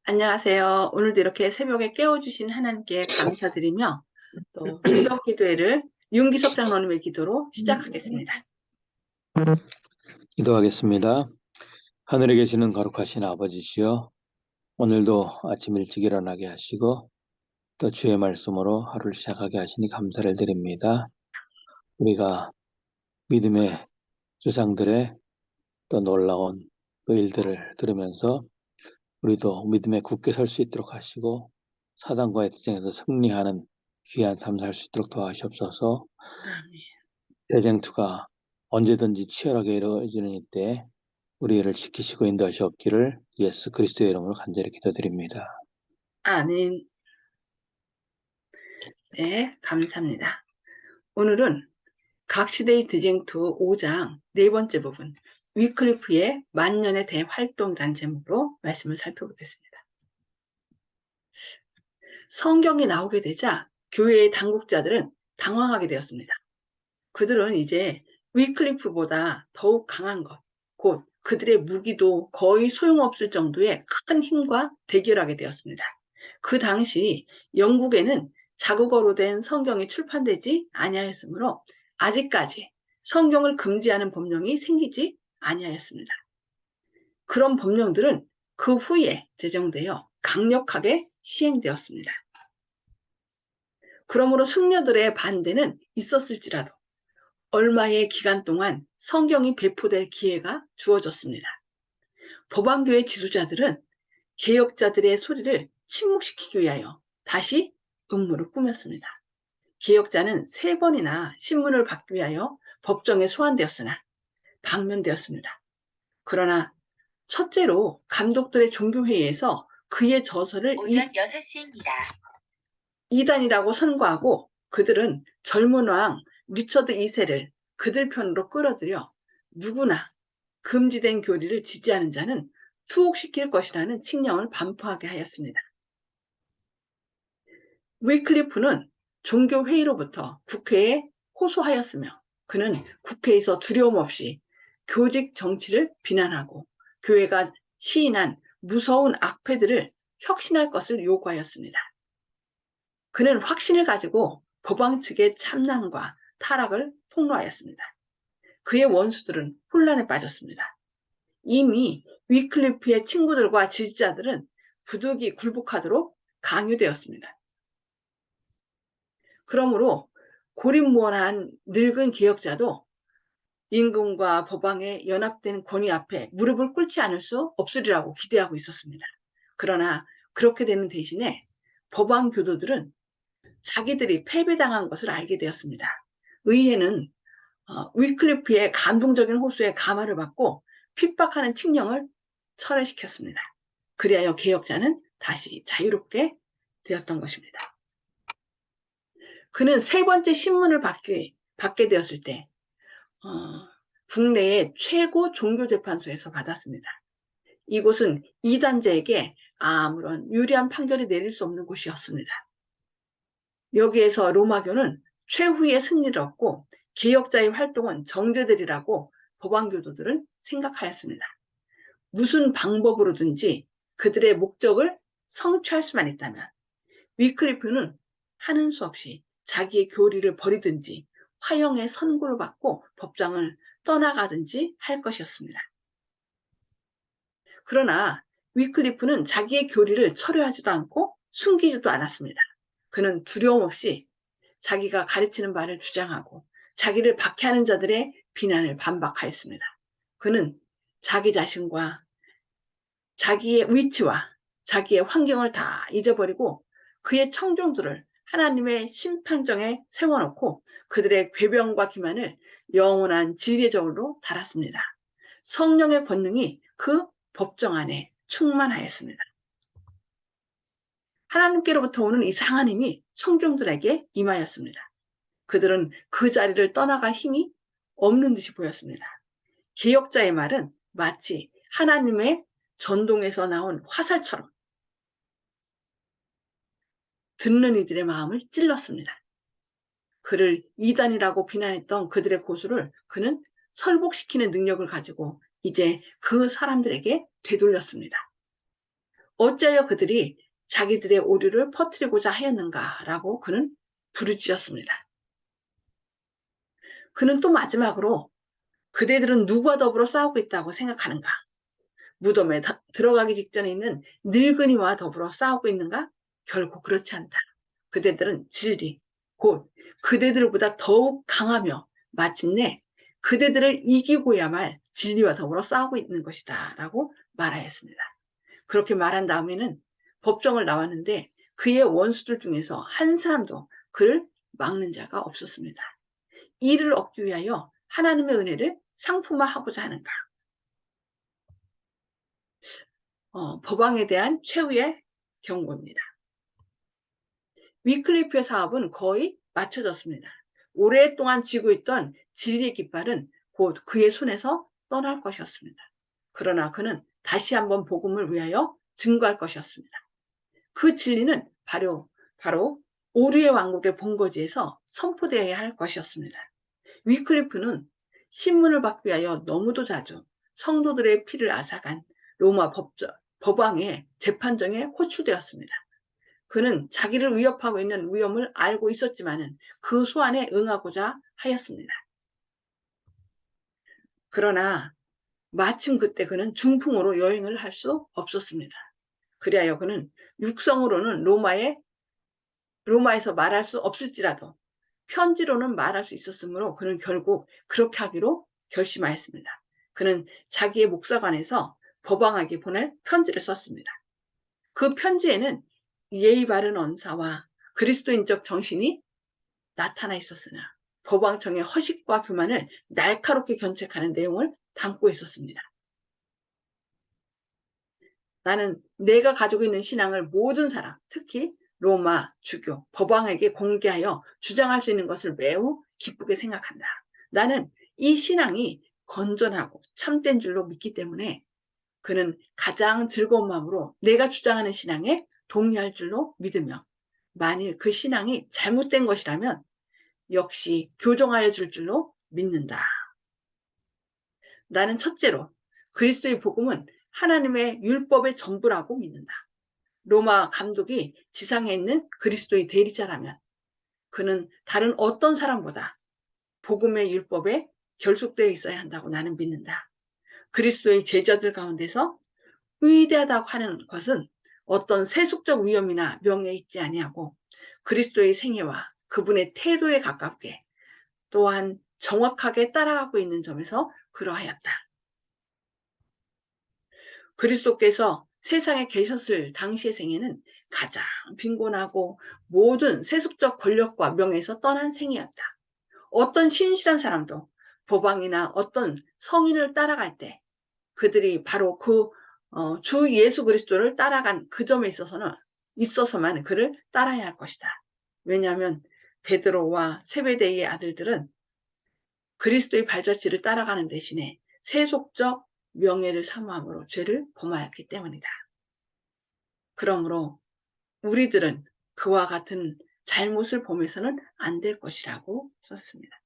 안녕하세요. 오늘도 이렇게 새벽에 깨워주신 하나님께 감사드리며 또 새벽 기도회를 윤기석 장로님의 기도로 시작하겠습니다. 기도하겠습니다. 하늘에 계시는 거룩하신 아버지시여, 오늘도 아침 일찍 일어나게 하시고 또 주의 말씀으로 하루를 시작하게 하시니 감사를 드립니다. 우리가 믿음의 주상들의 또 놀라운 그 일들을 들으면서 우리도 믿음에 굳게 설 수 있도록 하시고 사단과의 투쟁에서 승리하는 귀한 삶 살 수 있도록 도와주시옵소서. 대쟁투가 언제든지 치열하게 이루어지는 이때 우리를 지키시고 인도하시옵기를 예수 그리스도의 이름으로 간절히 기도드립니다. 아멘. 네, 감사합니다. 오늘은 각시대의 대쟁투 5장 네 번째 부분 위클리프의 만년의 대활동이라는 제목으로 말씀을 살펴보겠습니다. 성경이 나오게 되자 교회의 당국자들은 당황하게 되었습니다. 그들은 이제 위클리프보다 더욱 강한 것, 곧 그들의 무기도 거의 소용없을 정도의 큰 힘과 대결하게 되었습니다. 그 당시 영국에는 자국어로 된 성경이 출판되지 아니하였으므로 아직까지 성경을 금지하는 법령이 생기지 아니하였습니다. 그런 법령들은 그 후에 제정되어 강력하게 시행되었습니다. 그러므로 승려들의 반대는 있었을지라도 얼마의 기간 동안 성경이 배포될 기회가 주어졌습니다. 법왕교회 지도자들은 개혁자들의 소리를 침묵시키기 위하여 다시 음모를 꾸몄습니다. 개혁자는 3번이나 신문을 받기 위하여 법정에 소환되었으나 방면되었습니다. 그러나 첫째로 감독들의 종교회의에서 그의 저서를 오전 6시입니다. 이단이라고 선고하고 그들은 젊은 왕 리처드 2세를 그들 편으로 끌어들여 누구나 금지된 교리를 지지하는 자는 투옥시킬 것이라는 칙령을 반포하게 하였습니다. 위클리프는 종교회의로부터 국회에 호소하였으며 그는 국회에서 두려움 없이 교직 정치를 비난하고 교회가 시인한 무서운 악패들을 혁신할 것을 요구하였습니다. 그는 확신을 가지고 법왕 측의 참남과 타락을 폭로하였습니다. 그의 원수들은 혼란에 빠졌습니다. 이미 위클리프의 친구들과 지지자들은 부득이 굴복하도록 강요되었습니다. 그러므로 고립무원한 늙은 개혁자도 임금과 법왕의 연합된 권위 앞에 무릎을 꿇지 않을 수 없으리라고 기대하고 있었습니다. 그러나 그렇게 되는 대신에 법왕 교도들은 자기들이 패배당한 것을 알게 되었습니다. 의회는 위클리프의 감동적인 호소에 감화를 받고 핍박하는 칙령을 철회시켰습니다. 그리하여 개혁자는 다시 자유롭게 되었던 것입니다. 그는 3번째 신문을 받게 되었을 때 국내의 최고 종교재판소에서 받았습니다. 이곳은 이단자에게 아무런 유리한 판결이 내릴 수 없는 곳이었습니다. 여기에서 로마교는 최후의 승리를 얻고 개혁자의 활동은 정죄되리라고 법왕교도들은 생각하였습니다. 무슨 방법으로든지 그들의 목적을 성취할 수만 있다면 위클리프는 하는 수 없이 자기의 교리를 버리든지 화형의 선고를 받고 법정을 떠나가든지 할 것이었습니다. 그러나 위클리프는 자기의 교리를 철회하지도 않고 숨기지도 않았습니다. 그는 두려움 없이 자기가 가르치는 바를 주장하고 자기를 박해하는 자들의 비난을 반박하였습니다. 그는 자기 자신과 자기의 위치와 자기의 환경을 다 잊어버리고 그의 청중들을 하나님의 심판정에 세워놓고 그들의 궤변과 기만을 영원한 진리의 저울로 달았습니다. 성령의 권능이 그 법정 안에 충만하였습니다. 하나님께로부터 오는 이상한 힘이 청중들에게 임하였습니다. 그들은 그 자리를 떠나갈 힘이 없는 듯이 보였습니다. 개혁자의 말은 마치 하나님의 전동에서 나온 화살처럼 듣는 이들의 마음을 찔렀습니다. 그를 이단이라고 비난했던 그들의 고소를 그는 설복시키는 능력을 가지고 이제 그 사람들에게 되돌렸습니다. 어찌하여 그들이 자기들의 오류를 퍼뜨리고자 하였는가라고 그는 부르짖었습니다. 그는 또 마지막으로 그대들은 누구와 더불어 싸우고 있다고 생각하는가? 무덤에 들어가기 직전에 있는 늙은이와 더불어 싸우고 있는가? 결코 그렇지 않다. 그대들은 진리, 곧 그대들보다 더욱 강하며 마침내 그대들을 이기고야 말 진리와 더불어 싸우고 있는 것이다 라고 말하였습니다. 그렇게 말한 다음에는 법정을 나왔는데 그의 원수들 중에서 한 사람도 그를 막는 자가 없었습니다. 이를 얻기 위하여 하나님의 은혜를 상품화하고자 하는가? 법왕에 대한 최후의 경고입니다. 위클리프의 사업은 거의 마쳐졌습니다. 오랫동안 쥐고 있던 진리의 깃발은 곧 그의 손에서 떠날 것이었습니다. 그러나 그는 다시 한번 복음을 위하여 증거할 것이었습니다. 그 진리는 바로 오류의 왕국의 본거지에서 선포되어야 할 것이었습니다. 위클리프는 신문을 받기 위하여 너무도 자주 성도들의 피를 앗아간 로마 법왕의 재판정에 호출되었습니다. 그는 자기를 위협하고 있는 위험을 알고 있었지만 그 소환에 응하고자 하였습니다. 그러나 마침 그때 그는 중풍으로 여행을 할 수 없었습니다. 그리하여 그는 육성으로는 로마에서 말할 수 없을지라도 편지로는 말할 수 있었으므로 그는 결국 그렇게 하기로 결심하였습니다. 그는 자기의 목사관에서 법왕에게 보낼 편지를 썼습니다. 그 편지에는 예의 바른 언사와 그리스도인적 정신이 나타나 있었으나 법왕청의 허식과 교만을 날카롭게 견책하는 내용을 담고 있었습니다. 나는 내가 가지고 있는 신앙을 모든 사람, 특히 로마, 주교, 법왕에게 공개하여 주장할 수 있는 것을 매우 기쁘게 생각한다. 나는 이 신앙이 건전하고 참된 줄로 믿기 때문에 그는 가장 즐거운 마음으로 내가 주장하는 신앙에 동의할 줄로 믿으며 만일 그 신앙이 잘못된 것이라면 역시 교정하여 줄 줄로 믿는다. 나는 첫째로 그리스도의 복음은 하나님의 율법의 전부라고 믿는다. 로마 감독이 지상에 있는 그리스도의 대리자라면 그는 다른 어떤 사람보다 복음의 율법에 결속되어 있어야 한다고 나는 믿는다. 그리스도의 제자들 가운데서 위대하다고 하는 것은 어떤 세속적 위험이나 명예에 있지 아니하고 그리스도의 생애와 그분의 태도에 가깝게 또한 정확하게 따라가고 있는 점에서 그러하였다. 그리스도께서 세상에 계셨을 당시의 생애는 가장 빈곤하고 모든 세속적 권력과 명예에서 떠난 생애였다. 어떤 신실한 사람도 법왕이나 어떤 성인을 따라갈 때 그들이 바로 주 예수 그리스도를 따라간 그 점에 있어서만 그를 따라야 할 것이다. 왜냐하면 베드로와 세베대의 아들들은 그리스도의 발자취를 따라가는 대신에 세속적 명예를 사모함으로 죄를 범하였기 때문이다. 그러므로 우리들은 그와 같은 잘못을 범해서는 안 될 것이라고 썼습니다.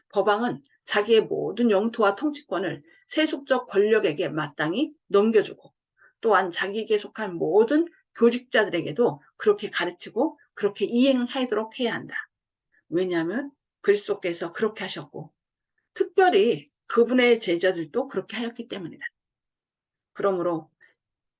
법왕은 자기의 모든 영토와 통치권을 세속적 권력에게 마땅히 넘겨주고 또한 자기에게 속한 모든 교직자들에게도 그렇게 가르치고 그렇게 이행하도록 해야 한다. 왜냐하면 그리스도께서 그렇게 하셨고 특별히 그분의 제자들도 그렇게 하였기 때문이다. 그러므로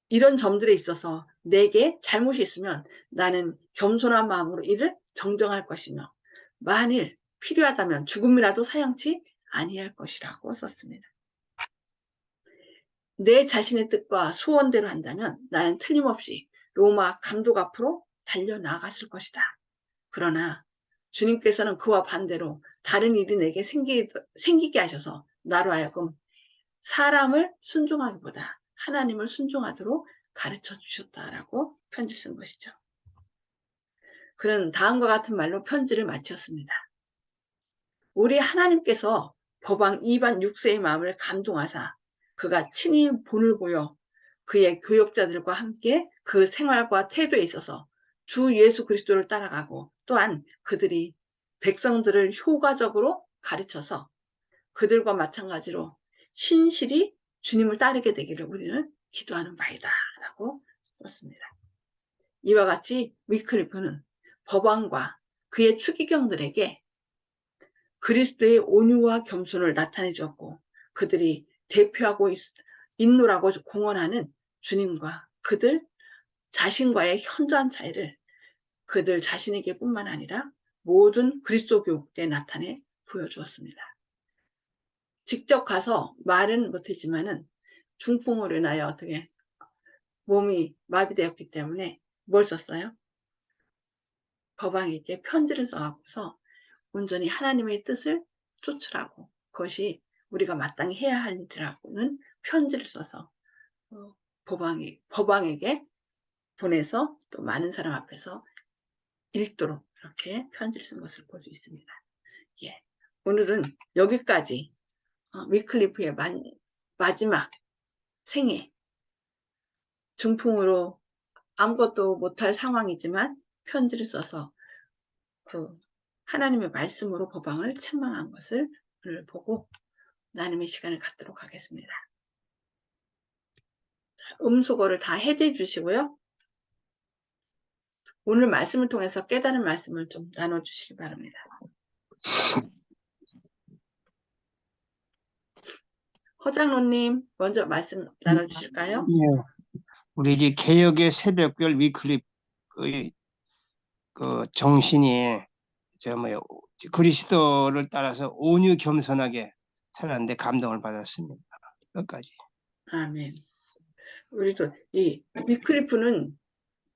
이런 점들에 있어서 내게 잘못이 있으면 나는 겸손한 마음으로 이를 정정할 것이며 만일 필요하다면 죽음이라도 사양치 아니할 것이라고 썼습니다. 내 자신의 뜻과 소원대로 한다면 나는 틀림없이 로마 감독 앞으로 달려나갔을 것이다. 그러나 주님께서는 그와 반대로 다른 일이 내게 생기게 하셔서 나로 하여금 사람을 순종하기보다 하나님을 순종하도록 가르쳐 주셨다라고 편지 쓴 것이죠. 그는 다음과 같은 말로 편지를 마쳤습니다. 우리 하나님께서 법왕 이반 6세의 마음을 감동하사 그가 친히 본을 보여 그의 교역자들과 함께 그 생활과 태도에 있어서 주 예수 그리스도를 따라가고 또한 그들이 백성들을 효과적으로 가르쳐서 그들과 마찬가지로 신실히 주님을 따르게 되기를 우리는 기도하는 바이다 라고 썼습니다. 이와 같이 위클리프는 법왕과 그의 추기경들에게 그리스도의 온유와 겸손을 나타내 주었고 그들이 대표하고 있노라고 공언하는 주님과 그들 자신과의 현저한 차이를 그들 자신에게 뿐만 아니라 모든 그리스도 교국에 나타내 보여주었습니다. 직접 가서 말은 못했지만은 중풍으로 인하여 어떻게 몸이 마비되었기 때문에 뭘 썼어요? 법왕에게 편지를 써갖고서 온전히 하나님의 뜻을 쫓으라고 그것이 우리가 마땅히 해야 할 일이라고는 편지를 써서 법왕에게 보내서 또 많은 사람 앞에서 읽도록 이렇게 편지를 쓴 것을 볼 수 있습니다. 예, 오늘은 여기까지 위클리프의 마지막 생애 중풍으로 아무것도 못할 상황이지만 편지를 써서 그 하나님의 말씀으로 법왕을 책망한 것을 오늘 보고 나눔의 시간을 갖도록 하겠습니다. 음소거를 다 해제해 주시고요. 오늘 말씀을 통해서 깨달은 말씀을 좀 나눠주시기 바랍니다. 허장로님 먼저 말씀 나눠주실까요? 예, 우리 이제 개혁의 새벽별 위클립의 그 정신이 그리스도를 따라서 온유 겸손하게 살았는데 감동을 받았습니다. 끝까지. 아멘. 우리도 이 위클리프는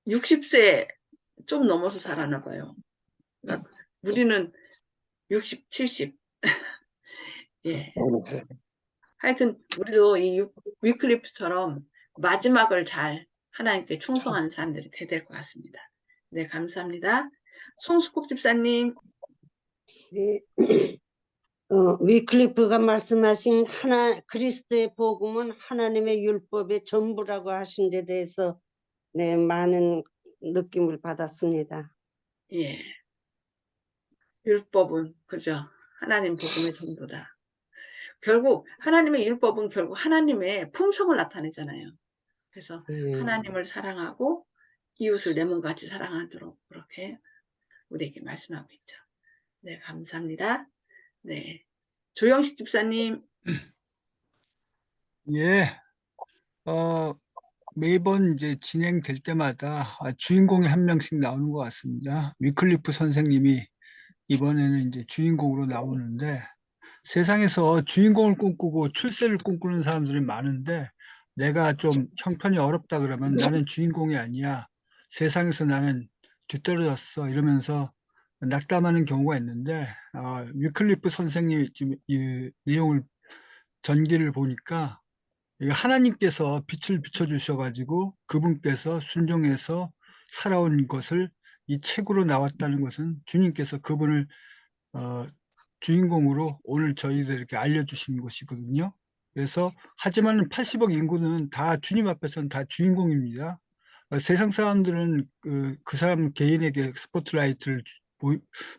60세 좀 넘어서 살았나 봐요. 그러니까 우리는 60, 70. 예. 하여튼 우리도 이 위클리프처럼 마지막을 잘 하나님께 충성하는 사람들이 될 것 같습니다. 네, 감사합니다. 송수국 집사님. 네. 위클리프가 말씀하신 그리스도의 복음은 하나님의 율법의 전부라고 하신 데 대해서 네, 많은 느낌을 받았습니다. 예. 율법은 그죠. 하나님 복음의 전부다. 결국 하나님의 율법은 결국 하나님의 품성을 나타내잖아요. 그래서 하나님을 사랑하고 이웃을 내 몸같이 사랑하도록 그렇게 우리에게 말씀하고 있죠. 네, 감사합니다. 네, 조영식 집사님. 예, 매번 이제 진행될 때마다 주인공이 한 명씩 나오는 것 같습니다. 위클리프 선생님이 이번에는 이제 주인공으로 나오는데 세상에서 주인공을 꿈꾸고 출세를 꿈꾸는 사람들이 많은데 내가 좀 형편이 어렵다 그러면 나는 주인공이 아니야. 세상에서 나는 뒤떨어졌어. 이러면서 낙담하는 경우가 있는데 위클리프 선생님이 지금 이 내용을 전기를 보니까 이게 하나님께서 빛을 비춰주셔가지고 그분께서 순종해서 살아온 것을 이 책으로 나왔다는 것은 주님께서 그분을 주인공으로 오늘 저희들에게 알려주신 것이거든요. 그래서 하지만 80억 인구는 다 주님 앞에서는 다 주인공입니다. 세상 사람들은 그 사람 개인에게 스포트라이트를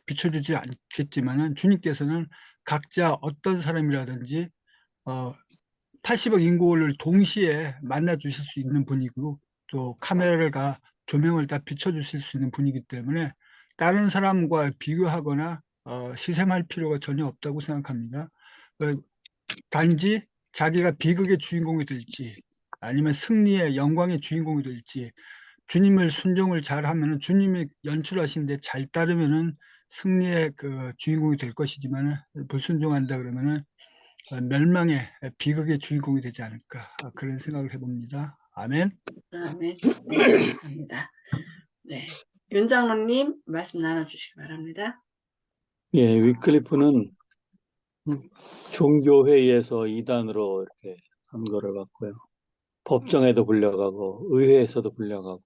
비춰주지 않겠지만은 주님께서는 각자 어떤 사람이라든지 80억 인구를 동시에 만나 주실 수 있는 분이고 또 카메라가 조명을 다 비춰 주실 수 있는 분이기 때문에 다른 사람과 비교하거나 시샘할 필요가 전혀 없다고 생각합니다. 단지 자기가 비극의 주인공이 될지 아니면 승리의 영광의 주인공이 될지 주님을 순종을 잘하면 주님이 연출하신 데 잘 따르면은 승리의 그 주인공이 될 것이지만 불순종한다 그러면은 멸망의 비극의 주인공이 되지 않을까 그런 생각을 해봅니다. 아멘. 아멘. 네, 감사합니다. 네, 윤 장로님 말씀 나눠주시기 바랍니다. 예, 위클리프는 종교회의에서 이단으로 이렇게 선거를 받고요. 법정에도 불려가고 의회에서도 불려가고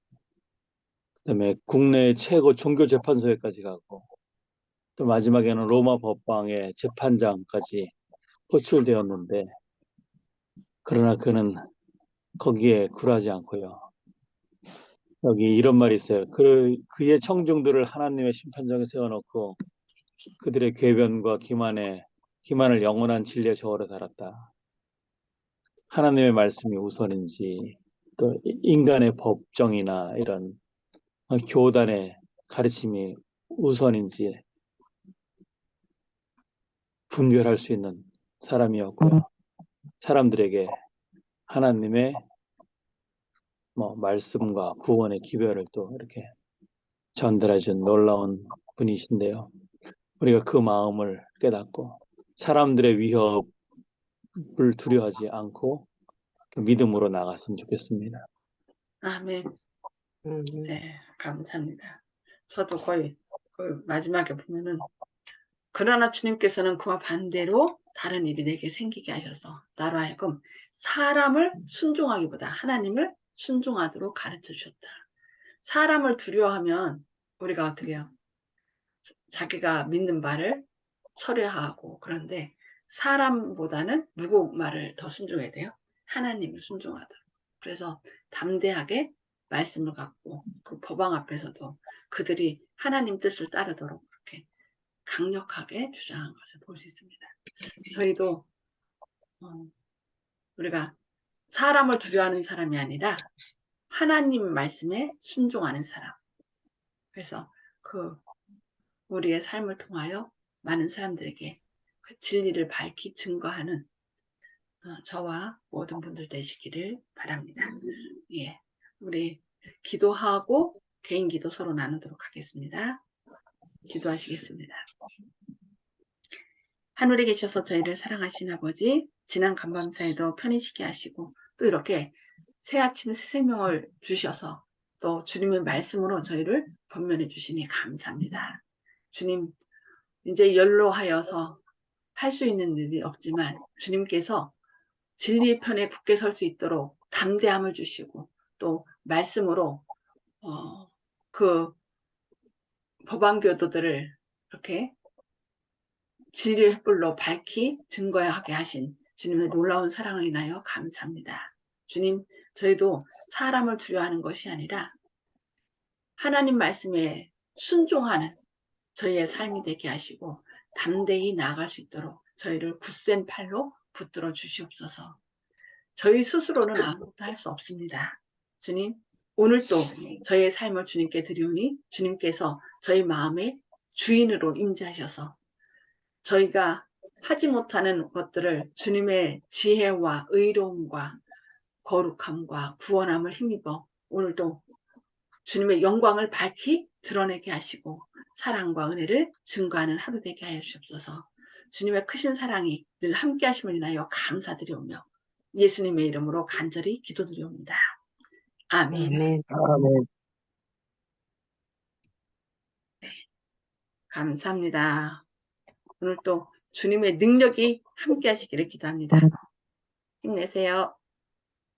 그다음에 국내 최고 종교재판소에까지 가고 또 마지막에는 로마 법방의 재판장까지 호출되었는데 그러나 그는 거기에 굴하지 않고요. 여기 이런 말이 있어요. 그의 청중들을 하나님의 심판장에 세워놓고 그들의 궤변과 기만을 영원한 진리의 저울에 달았다. 하나님의 말씀이 우선인지 또 인간의 법정이나 이런 교단의 가르침이 우선인지 분별할 수 있는 사람이었고요. 사람들에게 하나님의 말씀과 구원의 기별을 또 이렇게 전달해준 놀라운 분이신데요. 우리가 그 마음을 깨닫고 사람들의 위협을 두려워하지 않고 그 믿음으로 나갔으면 좋겠습니다. 아멘. 음, 네, 감사합니다. 저도 거의 그 마지막에 보면은 그러나 주님께서는 그와 반대로 다른 일이 내게 생기게 하셔서 나로 하여금 사람을 순종하기보다 하나님을 순종하도록 가르쳐 주셨다. 사람을 두려워하면 우리가 어떻게 해요? 자기가 믿는 말을 철회하고 그런데 사람보다는 누구 말을 더 순종해야 돼요? 하나님을 순종하도록. 그래서 담대하게 말씀을 갖고 그 법왕 앞에서도 그들이 하나님 뜻을 따르도록 그렇게 강력하게 주장한 것을 볼 수 있습니다. 저희도 우리가 사람을 두려워하는 사람이 아니라 하나님 말씀에 순종하는 사람. 그래서 그 우리의 삶을 통하여 많은 사람들에게 그 진리를 밝히 증거하는 저와 모든 분들 되시기를 바랍니다. 예, 우리 기도하고 개인 기도 서로 나누도록 하겠습니다. 기도하시겠습니다. 하늘에 계셔서 저희를 사랑하신 아버지, 지난 간밤사에도 편히 쉬게 하시고 또 이렇게 새 아침 새 생명을 주셔서 또 주님의 말씀으로 저희를 권면해 주시니 감사합니다. 주님, 이제 연로하여서 할 수 있는 일이 없지만 주님께서 진리의 편에 굳게 설 수 있도록 담대함을 주시고 또 말씀으로 그 법안교도들을 이렇게 진리의 횃불로 밝히 증거하게 하신 주님의 놀라운 사랑을 인하여 감사합니다. 주님, 저희도 사람을 두려워하는 것이 아니라 하나님 말씀에 순종하는 저희의 삶이 되게 하시고 담대히 나아갈 수 있도록 저희를 굳센 팔로 붙들어 주시옵소서. 저희 스스로는 아무것도 할 수 없습니다. 주님, 오늘도 저희의 삶을 주님께 드리오니 주님께서 저희 마음의 주인으로 임재하셔서 저희가 하지 못하는 것들을 주님의 지혜와 의로움과 거룩함과 구원함을 힘입어 오늘도 주님의 영광을 밝히 드러내게 하시고 사랑과 은혜를 증거하는 하루 되게 하여 주옵소서. 주님의 크신 사랑이 늘 함께 하심을 인하여 감사드리오며 예수님의 이름으로 간절히 기도드리옵니다. 아멘. 아멘. 아멘. 감사합니다. 오늘 또 주님의 능력이 함께 하시기를 기도합니다. 힘내세요.